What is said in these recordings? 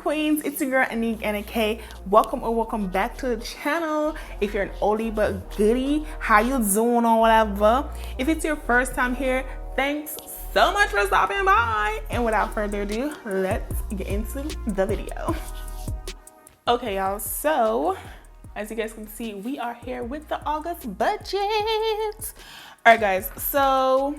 queens, it's your girl AnekeAnnakay. Welcome or welcome back to the channel. If you're an oldie but goodie, how you doing or whatever. If it's your first time here, thanks so much for stopping by. And without further ado, let's get into the video. Okay, y'all, so as you guys can see, we are here with the August budget. All right, guys, so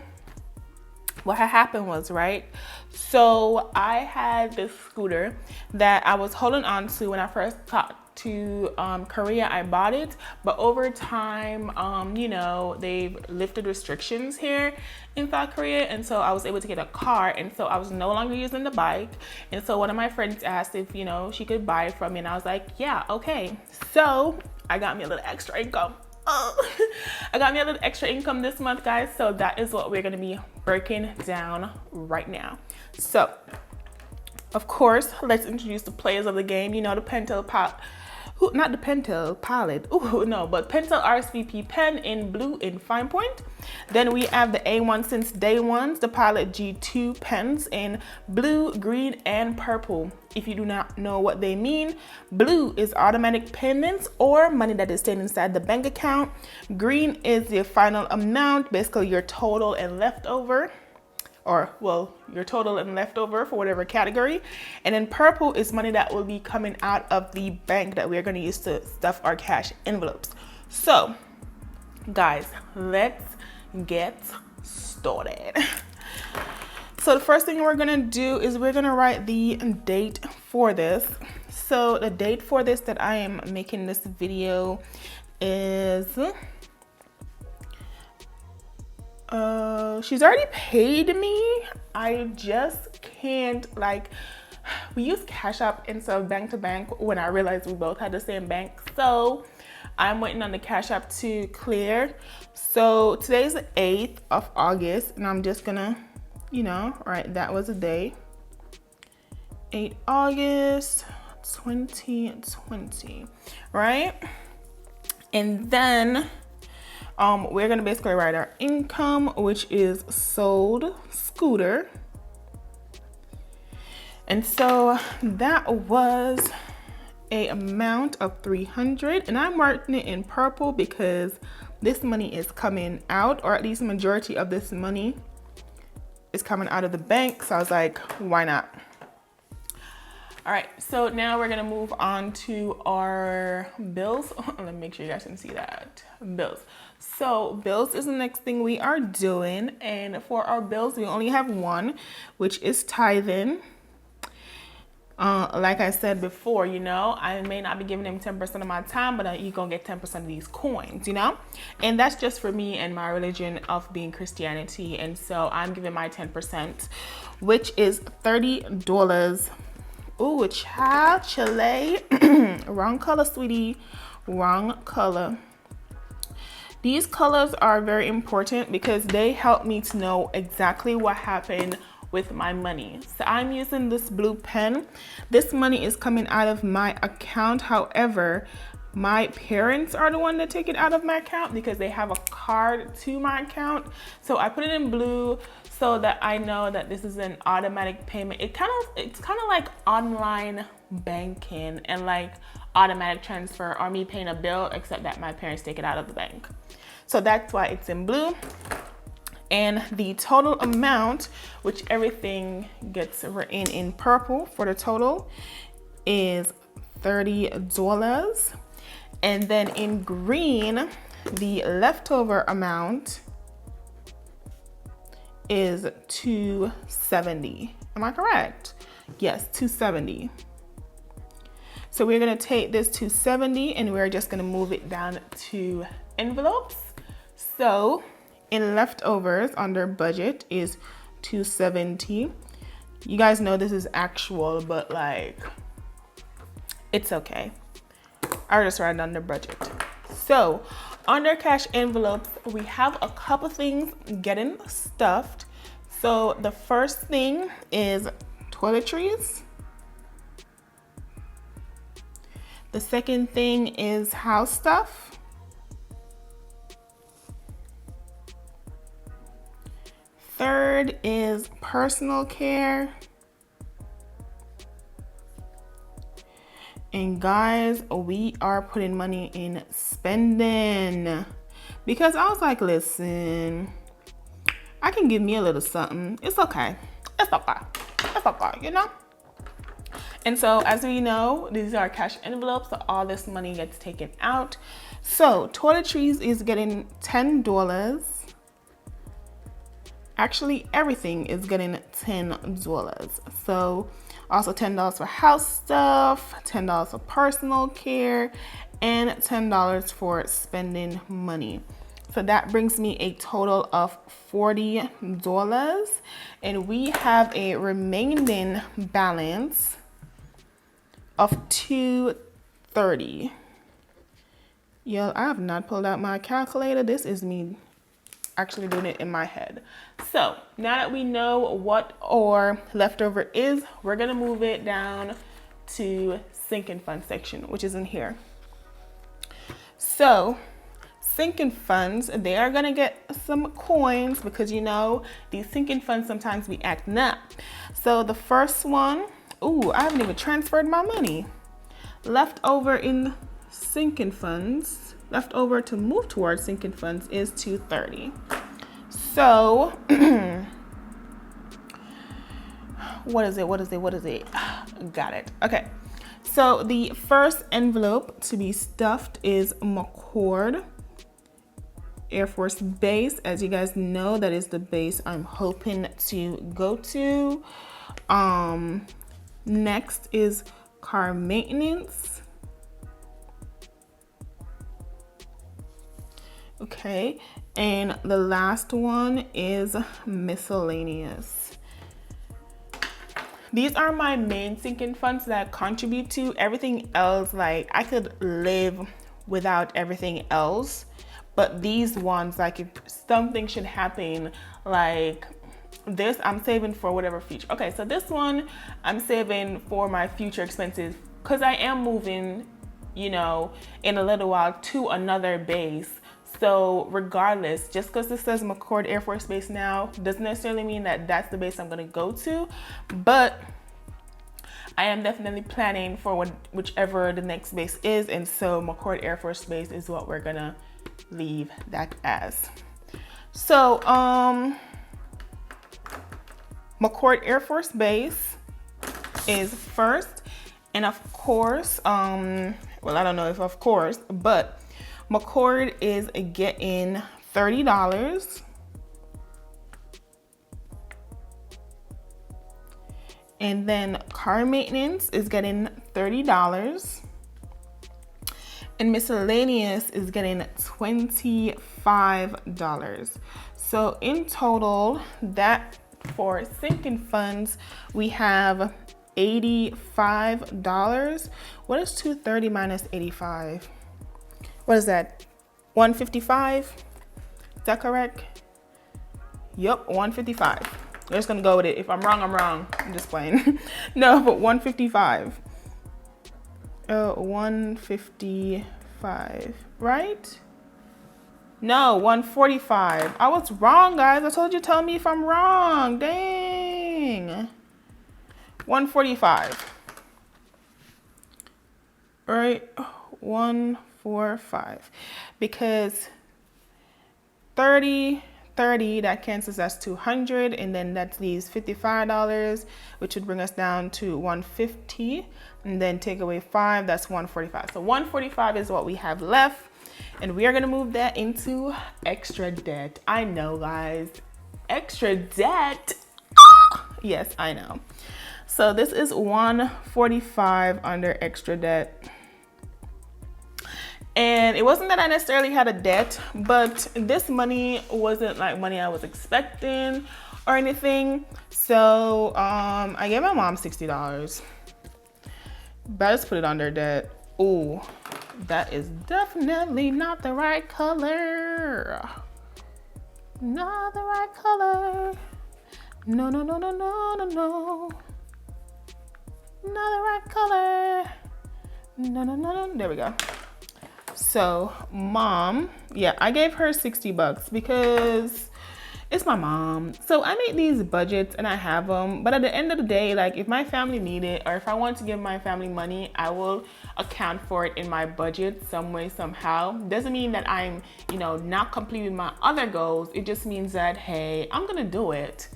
what had happened was, right, so I had this scooter that I was holding on to when I first got to Korea. I bought it, but over time, you know, they've lifted restrictions here in South Korea, and so I was able to get a car, and so I was no longer using the bike. And so one of my friends asked if, you know, she could buy it from me, and I was like, yeah, okay. So I got me a little extra income. I got me a little extra income this month, guys, so that is what we're going to be breaking down right now. So of course, let's introduce the players of the game. You know, the Pentel not the Pentel Pilot, but Pentel RSVP pen in blue in fine point. Then we have the A1 since day ones, the Pilot G2 pens in blue, green, and purple. If you do not know what they mean, blue is automatic payments or money that is staying inside the bank account. Green is your final amount, basically your total and leftover. Or, well, your total and leftover for whatever category. And then purple is money that will be coming out of the bank that we're going to use to stuff our cash envelopes. So, guys, let's get started. So the first thing we're going to do is we're going to write the date for this. So the date for this that I am making this video is... she's already paid me. I just can't, like, we use Cash App instead of bank to bank when I realized we both had the same bank. So I'm waiting on the Cash App to clear. So today's the 8th of August, and I'm just gonna, you know, right, that was a day. 8 August 2020, right? And then we're gonna basically write our income, which is sold scooter. And so that was a amount of 300, and I'm marking it in purple because this money is coming out, or at least the majority of this money is coming out of the bank. So I was like, why not? All right, so now we're gonna move on to our bills. Let me make sure you guys can see that. Bills. So bills is the next thing we are doing. And for our bills, we only have one, which is tithing. Like I said before, you know, I may not be giving them 10% of my time, but you're gonna get 10% of these coins, you know? And that's just for me and my religion of being Christianity. And so I'm giving my 10%, which is $30. Ooh, child, Chile. Wrong color, sweetie. Wrong color. These colors are very important because they help me to know exactly what happened with my money. So I'm using this blue pen. This money is coming out of my account. However, my parents are the one that take it out of my account because they have a card to my account. So I put it in blue so that I know that this is an automatic payment. It's kind of like online banking and like automatic transfer or me paying a bill, except that my parents take it out of the bank. So that's why it's in blue. And the total amount, which everything gets written in purple for the total, is $30. And then in green, the leftover amount is $270. Am I correct? Yes, $270. So we're gonna take this $270 and we're just gonna move it down to envelopes. So in leftovers under budget is $270. You guys know this is actual, but like, it's okay. I'll just write it under budget. So under cash envelopes, we have a couple things getting stuffed. So the first thing is toiletries. The second thing is house stuff. Third is personal care. And guys, we are putting money in spending because I was like, listen, I can give me a little something. It's okay. It's okay. It's okay, you know? And so as we know, these are cash envelopes, so all this money gets taken out. So toiletries is getting $10. Actually, everything is getting $10. So also $10 for house stuff, $10 for personal care, and $10 for spending money. So that brings me a total of $40. And we have a remaining balance of $230. Yo, I have not pulled out my calculator. This is me actually doing it in my head. So now that we know what our leftover is, we're gonna move it down to sinking fund section, which is in here. So sinking funds, they are gonna get some coins because you know these sinking funds sometimes be acting up. So the first one, ooh, I haven't even transferred my money. Left over in sinking funds, left over to move towards sinking funds is $230. So what is it? Got it. Okay. So the first envelope to be stuffed is McCord Air Force Base. As you guys know, that is the base I'm hoping to go to. Next is car maintenance. Okay, and the last one is miscellaneous. These are my main sinking funds that I contribute to. Everything else, like I could live without everything else, but these ones, like if something should happen, like this, I'm saving for whatever future. Okay, so this one, I'm saving for my future expenses because I am moving, you know, in a little while to another base. So regardless, just because this says McCord Air Force Base now, doesn't necessarily mean that that's the base I'm gonna go to, but I am definitely planning for whichever the next base is. And so McCord Air Force Base is what we're gonna leave that as. So McCord Air Force Base is first. And of course, well, I don't know if of course, but McCord is getting $30. And then car maintenance is getting $30. And miscellaneous is getting $25. So in total, that for sinking funds, we have $85. What is 230 minus 85? What is that? 155? Is that correct? Yep, 155. We're just gonna go with it. If I'm wrong, I'm wrong. I'm just playing. No, but 155. 155, right? No, 145. I was wrong, guys. I told you, tell me if I'm wrong. Dang. 145. All right, 145. Because 30, that cancels, that's 200, and then that leaves $55, which would bring us down to 150, and then take away 5, that's 145. So 145 is what we have left, and we are gonna move that into extra debt. I know, guys, extra debt. Yes, I know. So this is 145 under extra debt. And it wasn't that I necessarily had a debt, but this money wasn't like money I was expecting or anything. So I gave my mom $60. But let's put it under debt. Ooh, that is definitely not the right color. Not the right color. No, no, no, no, no, no, no. Not the right color. No, no, no, no. There we go. So mom, yeah, I gave her $60 because it's my mom. So I make these budgets and I have them. But at the end of the day, like if my family need it or if I want to give my family money, I will account for it in my budget some way, somehow. Doesn't mean that I'm, not completing my other goals. It just means that, hey, I'm gonna do it.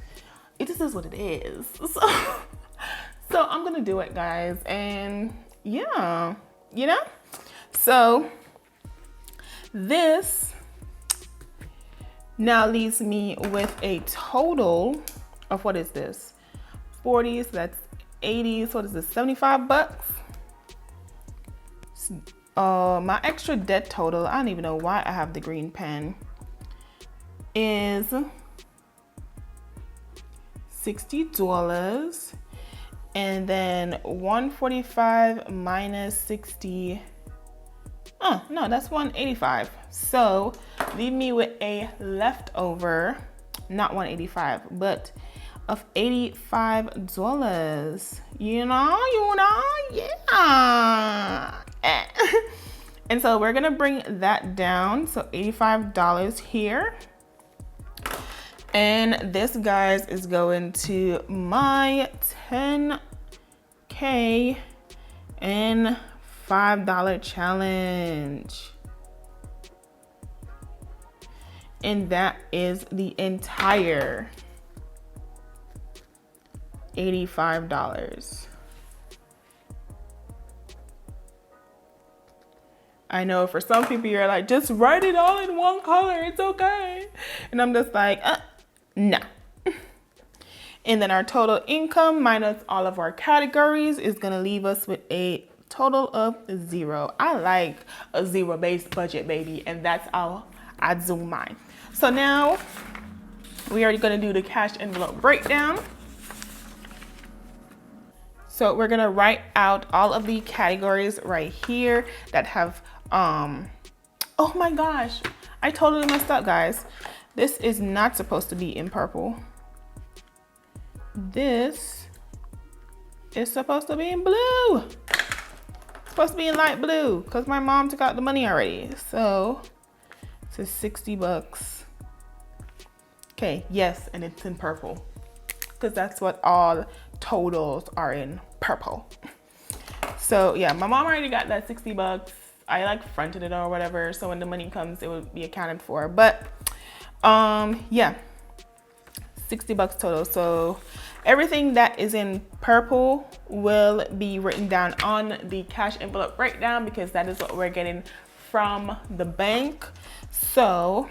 It just is what it is. So I'm gonna do it, guys. And yeah, So this now leaves me with a total of, what is this? 40, so that's 80, so what is this, 75 bucks? My extra debt total, I don't even know why I have the green pen, is $60. And then 145 minus 60. Oh, no, that's 185. So leave me with a leftover, not 185, but of $85. Yeah. And so we're gonna bring that down. So $85 here. And this, guys, is going to my 10K and $5 challenge. And that is the entire $85. I know for some people you're like, just write it all in one color, it's okay. And I'm just like, no. And then our total income minus all of our categories is gonna leave us with a total of 0. I like a zero-based budget, baby, and that's how I do mine. So now we are gonna do the cash envelope breakdown. So we're gonna write out all of the categories right here that have, oh my gosh, I totally messed up, guys. This is not supposed to be in purple. This is supposed to be in blue. It's supposed to be in light blue because my mom took out the money already. So it's 60 bucks. Okay, yes, and it's in purple because that's what all totals are, in purple. So yeah, my mom already got that 60 bucks. I like fronted it or whatever, so when the money comes, it will be accounted for. But yeah, 60 bucks total. So everything that is in purple will be written down on the cash envelope breakdown because that is what we're getting from the bank. So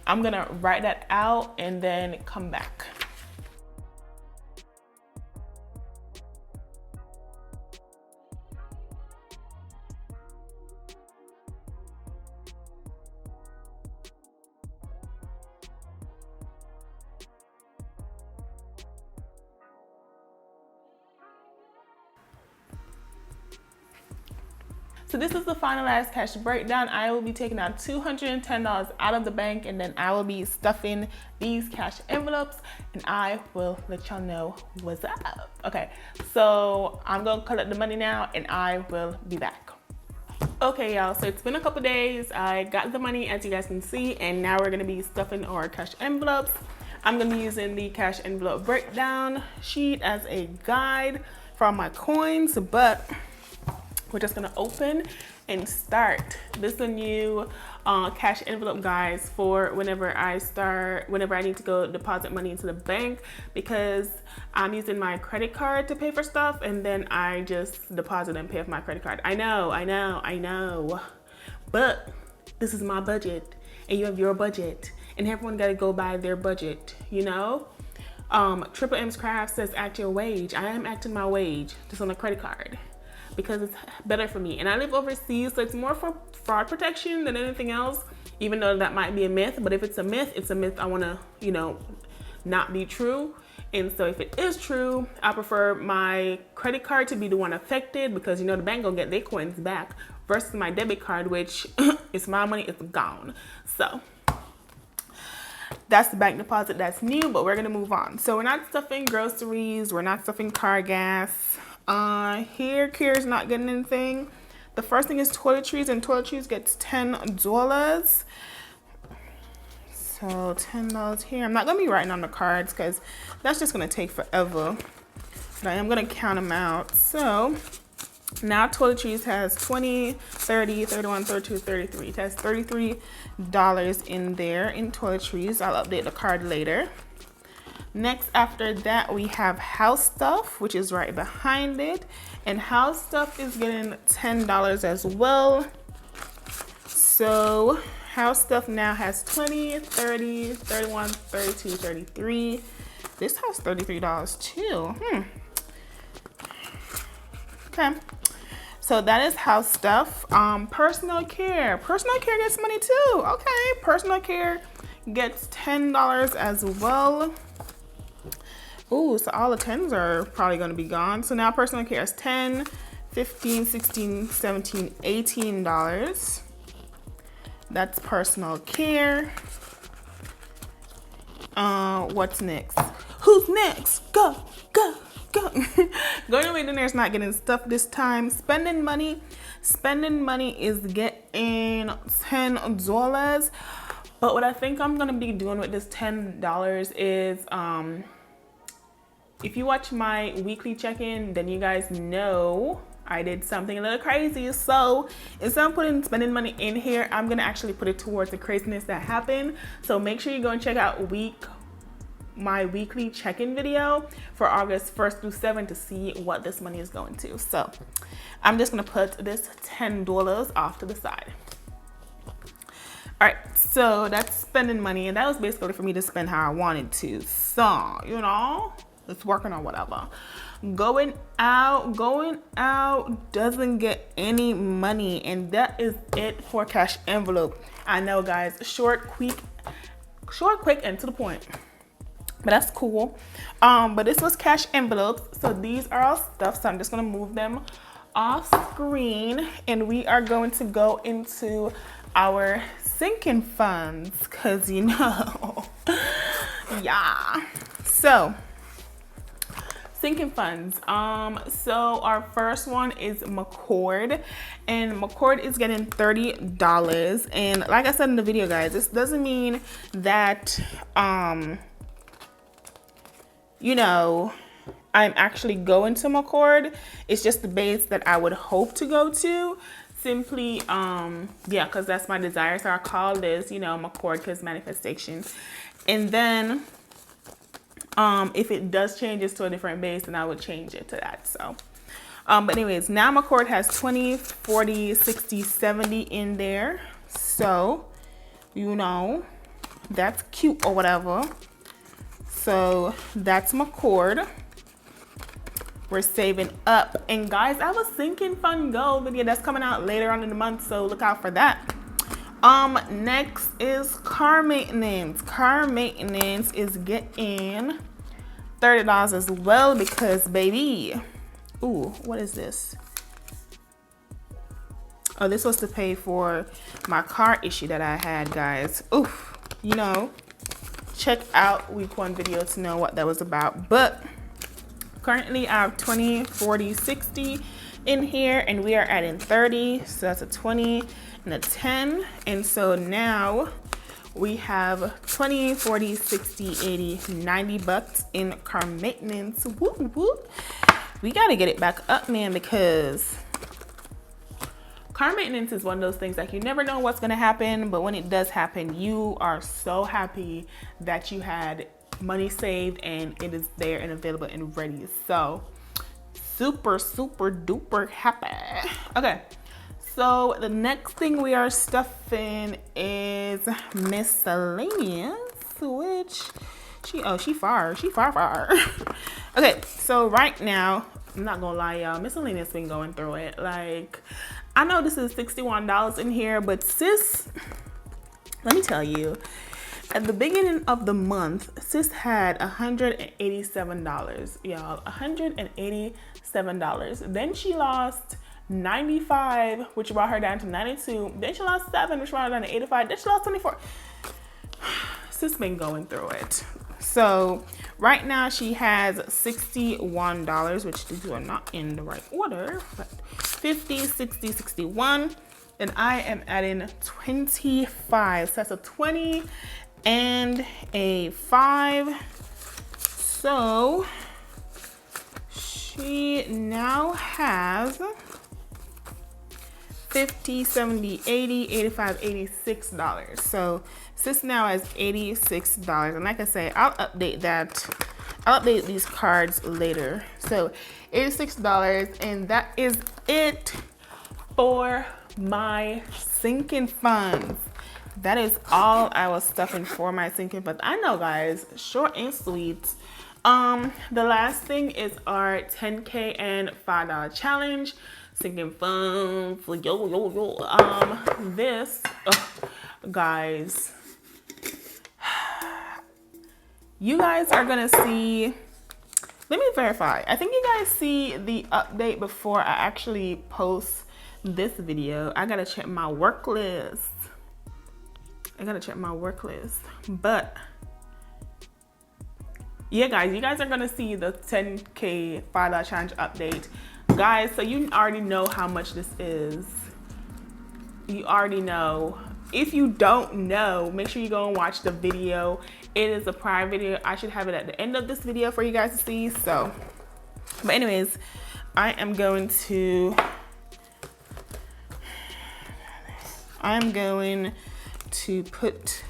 I'm gonna write that out and then come back. So this is the finalized cash breakdown. I will be taking out $210 out of the bank, and then I will be stuffing these cash envelopes, and I will let y'all know what's up. Okay, so I'm gonna collect the money now, and I will be back. Okay, y'all, so it's been a couple days. I got the money, as you guys can see, and now we're gonna be stuffing our cash envelopes. I'm gonna be using the cash envelope breakdown sheet as a guide for my coins, but we're just gonna open and start. This is a new cash envelope, guys, for whenever I need to go deposit money into the bank, because I'm using my credit card to pay for stuff, and then I just deposit and pay off my credit card. I know, but this is my budget, and you have your budget, and everyone gotta go by their budget, you know? Triple M's Craft says act your wage. I am acting my wage just on a credit card, because it's better for me. And I live overseas, so it's more for fraud protection than anything else, even though that might be a myth. But if it's a myth, I wanna, not be true. And so if it is true, I prefer my credit card to be the one affected, because the bank gonna get their coins back, versus my debit card, which is my money, it's gone. So that's the bank deposit that's new, but we're gonna move on. So we're not stuffing groceries, we're not stuffing car gas. Kira's not getting anything. The first thing is toiletries, and toiletries gets $10. So $10 here. I'm not gonna be writing on the cards because that's just gonna take forever. But I am gonna count them out. So now toiletries has 20, 30, 31, 32, 33. It has $33 in there in toiletries. I'll update the card later. Next, after that, we have house stuff, which is right behind it. And house stuff is getting $10 as well. So house stuff now has 20, 30, 31, 32, 33. This has $33 too. Okay. So that is house stuff. Personal care. Personal care gets money too. Okay. Personal care gets $10 as well. Ooh, so all the 10s are probably going to be gone. So now personal care is $10, $15, $16, $17, $18. That's personal care. What's next? Who's next? Go, go, go. Going away dinner is not getting stuff this time. Spending money is getting $10. But what I think I'm going to be doing with this $10 is, if you watch my weekly check-in, then you guys know I did something a little crazy. So instead of spending money in here, I'm gonna actually put it towards the craziness that happened. So make sure you go and check out my weekly check-in video for August 1st through 7th to see what this money is going to. So I'm just gonna put this $10 off to the side. All right, so that's spending money, and that was basically for me to spend how I wanted to. So, you know, it's working or whatever. Going out doesn't get any money, and that is it for cash envelope. I know, guys, short, quick, and to the point, but that's cool. But this was cash envelopes, so these are all stuff. So I'm just gonna move them off screen, and we are going to go into our sinking funds, cause you know, yeah. So. Sinking funds. So our first one is McCord, and McCord is getting $30. And like I said in the video, guys, this doesn't mean that you know, I'm actually going to McCord. It's just the base that I would hope to go to. Simply, yeah, because that's my desire. So I call this, you know, McCord because manifestation. And then if it does change it to a different base, then I would change it to that. So but anyways, now McCord has 20, 40, 60, 70 in there. So, you know, that's cute or whatever. So that's McCord. We're saving up. And guys, I have a sinking fund goal video that's coming out later on in the month, so look out for that. Next is car maintenance. Car maintenance is getting $30 as well because, baby, ooh, what is this? Oh, this was to pay for my car issue that I had, guys. Oof, you know, check out week 1 video to know what that was about. But currently I have 20, 40, 60 in here, and we are adding 30, so that's a 20 and a 10. And so now we have 20, 40, 60, 80, 90 bucks in car maintenance. Whoop, whoop. We got to get it back up, man, because car maintenance is one of those things like you never know what's going to happen, but when it does happen, you are so happy that you had money saved and it is there and available and ready. So super, super duper happy. Okay. So the next thing we are stuffing is miscellaneous, which she far. Okay, so right now, I'm not gonna lie, y'all, miscellaneous been going through it. Like, I know this is $61 in here, but sis, let me tell you, at the beginning of the month, sis had $187, y'all, $187. Then she lost 95, which brought her down to 92. Then she lost 7, which brought her down to 85. Then she lost 24. Sis been going through it. So right now she has $61, which these are not in the right order, but 50, 60, 61. And I am adding 25. So that's a 20 and a 5. So she now has 50, 70, 80, 85, $86. So sis now has $86. And like I say, I'll update that. I'll update these cards later. So $86, and that is it for my sinking funds. That is all I was stuffing for my sinking funds. I know, guys, short and sweet. The last thing is our 10K and $5 challenge. Sinking funds. This, guys, you guys are gonna see. Let me verify. I think you guys see the update before I actually post this video. I gotta check my work list. But yeah, guys, you guys are gonna see the 10K $5 challenge update. Guys, so you already know how much this is. You already know. If you don't know, make sure you go and watch the video. It is a prior video. I should have it at the end of this video for you guys to see. So, but anyways, I am going to put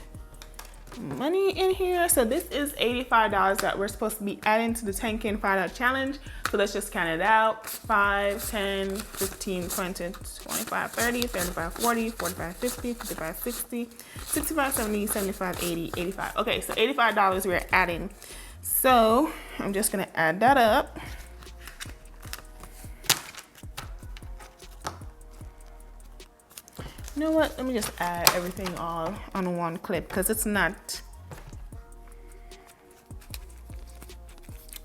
money in here. So this is $85 that we're supposed to be adding to the 10K and $5 challenge. So let's just count it out. 5, 10, 15, 20, 25, 30, 35, 40, 45, 50, 55, 60, 65, 70, 75, 80, 85. Okay, so $85 we're adding. So I'm just gonna add that up. You know what? Let me just add everything all on one clip because it's not.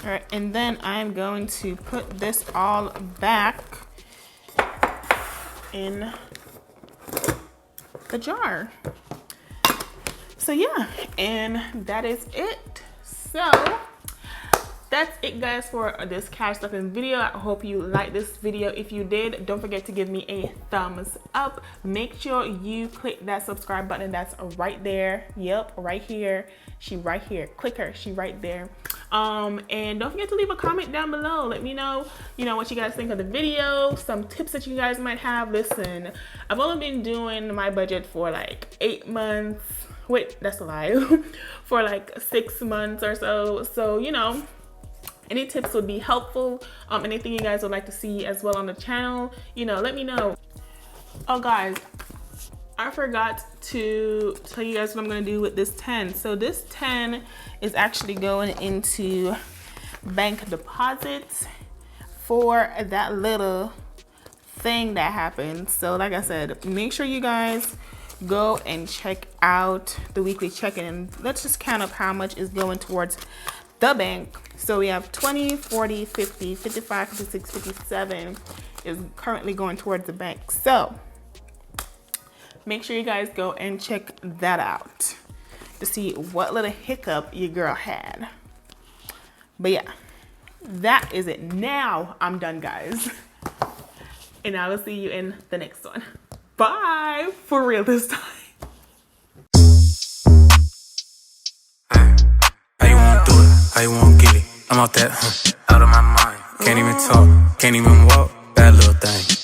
All right, and then I'm going to put this all back in the jar. So yeah, and that is it. So that's it, guys, for this cash stuffing video. I hope you liked this video. If you did, don't forget to give me a thumbs up. Make sure you click that subscribe button that's right there. Yep, right here. She right here. Click her. She right there. And don't forget to leave a comment down below. Let me know, what you guys think of the video, some tips that you guys might have. Listen, I've only been doing my budget for like 8 months. Wait, that's a lie. For like 6 months or so. So, any tips would be helpful. Anything you guys would like to see as well on the channel, let me know. Oh, guys, I forgot to tell you guys what I'm gonna do with this 10. So this 10 is actually going into bank deposits for that little thing that happened. So like I said, make sure you guys go and check out the weekly check-in, and let's just count up how much is going towards the bank. So we have 20, 40, 50, 55, 56, 57 is currently going towards the bank. So make sure you guys go and check that out to see what little hiccup your girl had. But yeah, that is it. Now I'm done, guys. And I will see you in the next one. Bye. For real this time. How you wanna do it? How you wanna get it? I'm out that, out of my mind. Can't even talk, can't even walk. Bad little thing.